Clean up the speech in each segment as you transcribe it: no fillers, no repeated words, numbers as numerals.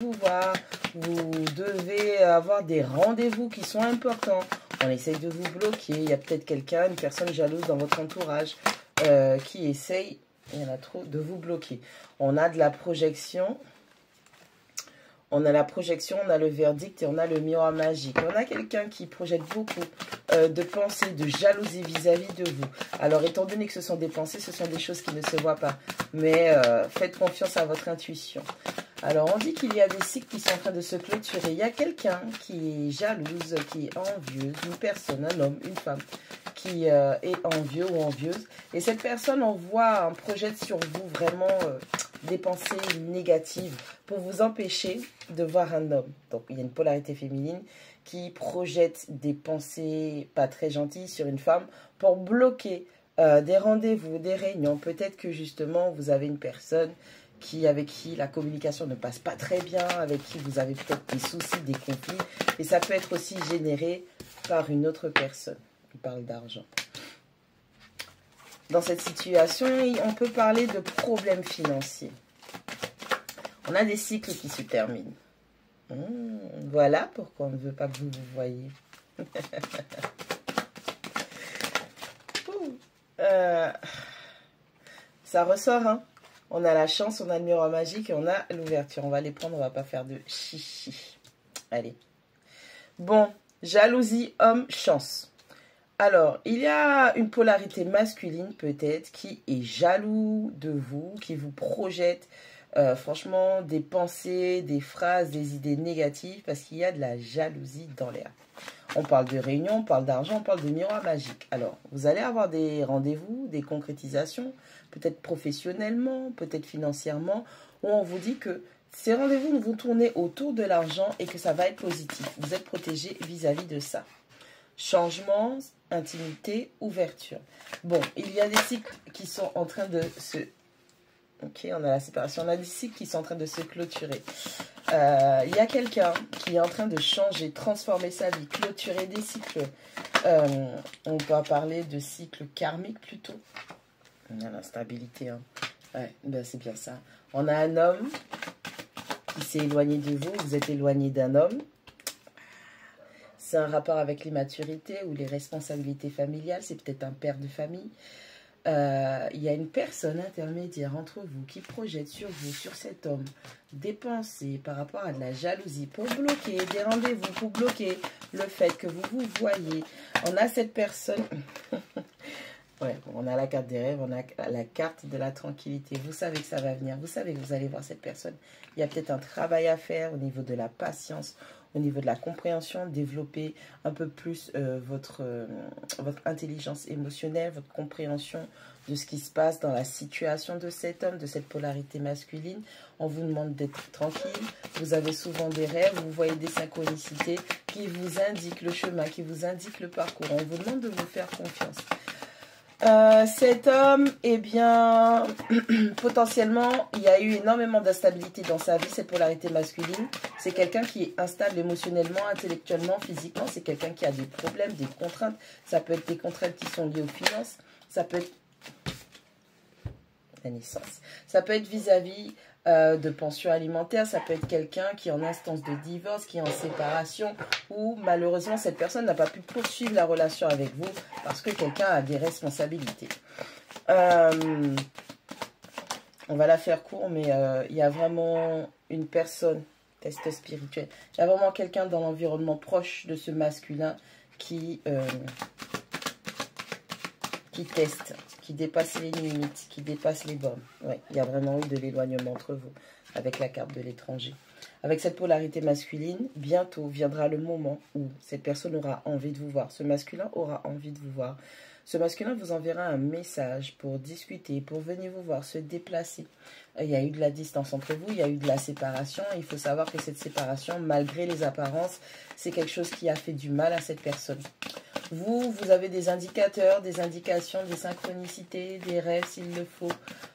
vous voir, vous devez avoir des rendez-vous qui sont importants. On essaye de vous bloquer. Il y a peut-être quelqu'un, une personne jalouse dans votre entourage qui essaye, il y en a trop, de vous bloquer. On a de la projection. On a la projection, on a le verdict et on a le miroir magique. On a quelqu'un qui projette beaucoup de pensées, de jalousie vis-à-vis de vous. Alors, étant donné que ce sont des pensées, ce sont des choses qui ne se voient pas. Mais faites confiance à votre intuition. Alors, on dit qu'il y a des cycles qui sont en train de se clôturer. Il y a quelqu'un qui est jalouse, qui est envieuse, une personne, un homme, une femme, qui est envieux ou envieuse. Et cette personne envoie, projette sur vous vraiment des pensées négatives pour vous empêcher de voir un homme. Donc, il y a une polarité féminine qui projette des pensées pas très gentilles sur une femme pour bloquer des rendez-vous, des réunions. Peut-être que justement, vous avez une personne avec qui la communication ne passe pas très bien, avec qui vous avez peut-être des soucis, des conflits. Et ça peut être aussi généré par une autre personne. On parle d'argent. Dans cette situation, on peut parler de problèmes financiers. On a des cycles qui se terminent. Voilà pourquoi on ne veut pas que vous vous voyez. Ça ressort, hein. On a la chance, on a le miroir magique et on a l'ouverture. On va les prendre, on va pas faire de chichi. Allez. Bon, jalousie, homme, chance. Alors, il y a une polarité masculine peut-être qui est jaloux de vous, qui vous projette franchement des pensées, des phrases, des idées négatives parce qu'il y a de la jalousie dans l'air. On parle de réunion, on parle d'argent, on parle de miroir magique. Alors, vous allez avoir des rendez-vous, des concrétisations, peut-être professionnellement, peut-être financièrement, où on vous dit que ces rendez-vous vont tourner autour de l'argent et que ça va être positif. Vous êtes protégé vis-à-vis de ça. Changement, intimité, ouverture. Bon, il y a des cycles qui sont en train de se... Ok, on a la séparation. On a des cycles qui sont en train de se clôturer. Il y a quelqu'un qui est en train de changer, transformer sa vie, clôturer des cycles. On peut parler de cycles karmiques plutôt. On a l'instabilité. Hein. Ouais, ben c'est bien ça. On a un homme qui s'est éloigné de vous. Vous êtes éloigné d'un homme. C'est un rapport avec l'immaturité ou les responsabilités familiales. C'est peut-être un père de famille. Il y a une personne intermédiaire entre vous qui projette sur vous, sur cet homme, des pensées par rapport à de la jalousie pour bloquer des rendez-vous, pour bloquer le fait que vous vous voyez. On a cette personne... Ouais, on a la carte des rêves, on a la carte de la tranquillité. Vous savez que ça va venir, vous savez que vous allez voir cette personne. Il y a peut-être un travail à faire au niveau de la patience, au niveau de la compréhension, développer un peu plus votre intelligence émotionnelle, votre compréhension de ce qui se passe dans la situation de cet homme, de cette polarité masculine. On vous demande d'être tranquille. Vous avez souvent des rêves, vous voyez des synchronicités qui vous indiquent le chemin, qui vous indiquent le parcours. On vous demande de vous faire confiance. Cet homme, eh bien, potentiellement, il y a eu énormément d'instabilité dans sa vie, cette polarité masculine. C'est quelqu'un qui est instable émotionnellement, intellectuellement, physiquement. C'est quelqu'un qui a des problèmes, des contraintes. Ça peut être des contraintes qui sont liées aux finances. Ça peut être la naissance. Ça peut être vis-à-vis de pension alimentaire. Ça peut être quelqu'un qui est en instance de divorce, qui est en séparation, ou malheureusement cette personne n'a pas pu poursuivre la relation avec vous parce que quelqu'un a des responsabilités. On va la faire court, mais il y a vraiment une personne, test spirituel, il y a vraiment quelqu'un dans l'environnement proche de ce masculin qui teste, qui dépasse les limites, qui dépasse les bornes. Ouais, il y a vraiment eu de l'éloignement entre vous avec la carte de l'étranger. Avec cette polarité masculine, bientôt viendra le moment où cette personne aura envie de vous voir. Ce masculin aura envie de vous voir. Ce masculin vous enverra un message pour discuter, pour venir vous voir, se déplacer. Il y a eu de la distance entre vous, il y a eu de la séparation. Il faut savoir que cette séparation, malgré les apparences, c'est quelque chose qui a fait du mal à cette personne. Vous avez des indicateurs, des indications, des synchronicités, des rêves s'il le faut.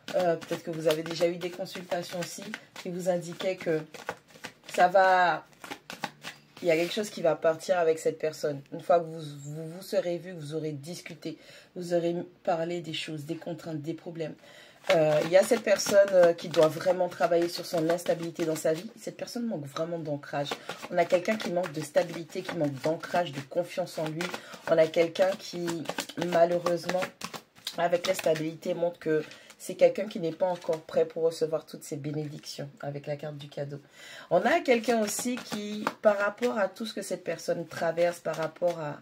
Peut-être que vous avez déjà eu des consultations aussi qui vous indiquaient que ça va... Il y a quelque chose qui va partir avec cette personne. Une fois que vous serez vu, vous aurez discuté, vous aurez parlé des choses, des contraintes, des problèmes. Il y a cette personne qui doit vraiment travailler sur son instabilité dans sa vie. Cette personne manque vraiment d'ancrage. On a quelqu'un qui manque de stabilité, qui manque d'ancrage, de confiance en lui. On a quelqu'un qui, malheureusement, avec l'instabilité, montre que c'est quelqu'un qui n'est pas encore prêt pour recevoir toutes ces bénédictions avec la carte du cadeau. On a quelqu'un aussi qui, par rapport à tout ce que cette personne traverse, par rapport à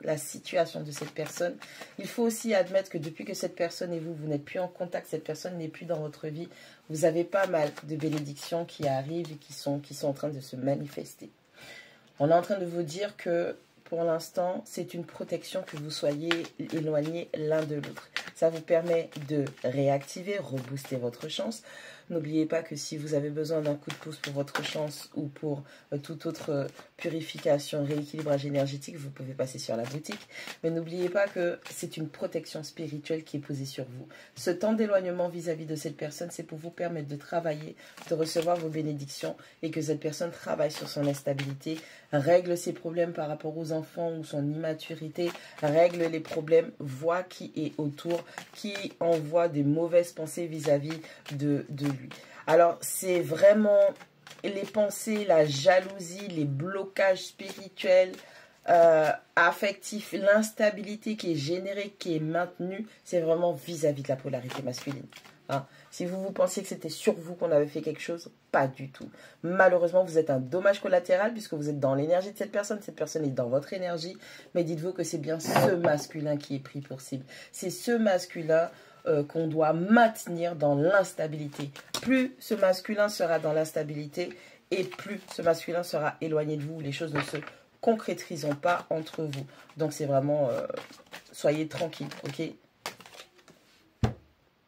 la situation de cette personne, il faut aussi admettre que depuis que cette personne et vous n'êtes plus en contact, cette personne n'est plus dans votre vie, vous avez pas mal de bénédictions qui arrivent et qui sont en train de se manifester. On est en train de vous dire que pour l'instant, c'est une protection que vous soyez éloignés l'un de l'autre. Ça vous permet de réactiver, rebooster votre chance. N'oubliez pas que si vous avez besoin d'un coup de pouce pour votre chance ou pour toute autre purification, rééquilibrage énergétique, vous pouvez passer sur la boutique. Mais n'oubliez pas que c'est une protection spirituelle qui est posée sur vous. Ce temps d'éloignement vis-à-vis de cette personne, c'est pour vous permettre de travailler, de recevoir vos bénédictions et que cette personne travaille sur son instabilité, règle ses problèmes par rapport aux enfants ou son immaturité, règle les problèmes, voit qui est autour, qui envoie des mauvaises pensées vis-à-vis de lui. Alors, c'est vraiment les pensées, la jalousie, les blocages spirituels, affectifs, l'instabilité qui est générée, qui est maintenue, c'est vraiment vis-à-vis de la polarité masculine. Hein. Si vous pensiez que c'était sur vous qu'on avait fait quelque chose, pas du tout. Malheureusement, vous êtes un dommage collatéral puisque vous êtes dans l'énergie de cette personne est dans votre énergie, mais dites-vous que c'est bien ce masculin qui est pris pour cible. C'est ce masculin qu'on doit maintenir dans l'instabilité. Plus ce masculin sera dans l'instabilité et plus ce masculin sera éloigné de vous, les choses ne se concrétiseront pas entre vous. Donc c'est vraiment, soyez tranquille, ok?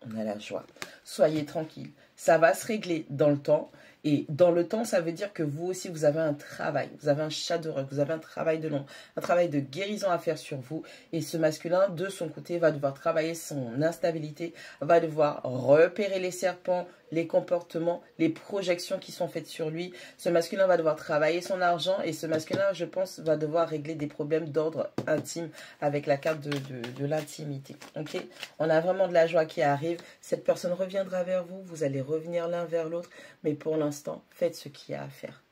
On a la joie. Soyez tranquille. Ça va se régler dans le temps. Et dans le temps, ça veut dire que vous aussi, vous avez un travail. Vous avez un shadow work, vous avez un travail de l'ombre, un travail de guérison à faire sur vous. Et ce masculin, de son côté, va devoir travailler son instabilité, va devoir repérer les serpents, les comportements, les projections qui sont faites sur lui. Ce masculin va devoir travailler son argent et ce masculin, je pense, va devoir régler des problèmes d'ordre intime avec la carte de l'intimité. Ok? On a vraiment de la joie qui arrive. Cette personne reviendra vers vous. Vous allez revenir l'un vers l'autre. Mais pour l'instant, faites ce qu'il y a à faire.